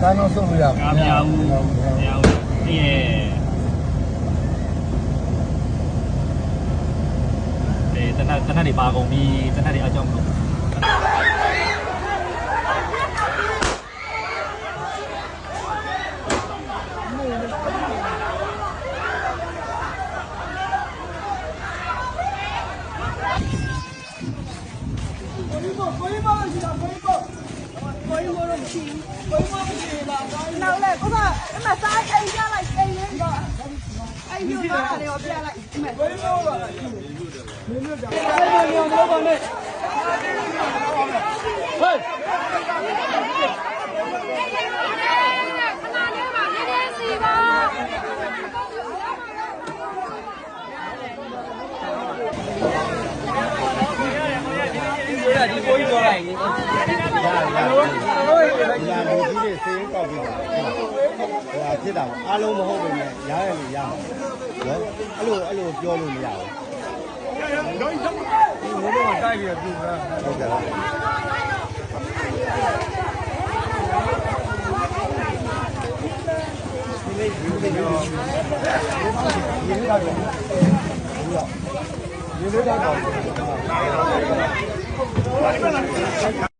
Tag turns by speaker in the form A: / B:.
A: ကားနောက်ဆုံးလို့ရပါဘူး။တနက်တွေပါကုန်ပြီတနက်တွေအကြောင်းမလို့
B: နောက်လေကိုကအမစားအိမ်ပြလိုက်အိမ်လေးတော့အိမ်ယူတာလည်းပြလိုက်အမေဘယ်လိုလဲမင်းတို့ကဘယ်လိုလုပ်ပါလဲဟေးဒီကိုကြီးပြောလိုက်ရင်
A: ရာလူကြီးတွေစေးကောက်ပြီးတာဟိုဖြစ်တာအားလုံးမဟုတ်ဘူးနဲ့ရားရလို့ရအောင်နော်အဲ့လိုပြောလို့မရဘူးဒီဘုံကတိုက်ပြီးပြူတာဟုတ်ကဲ့ဒီလေးဒီလေးရောဒီလေးတော့ဒီလေးတော့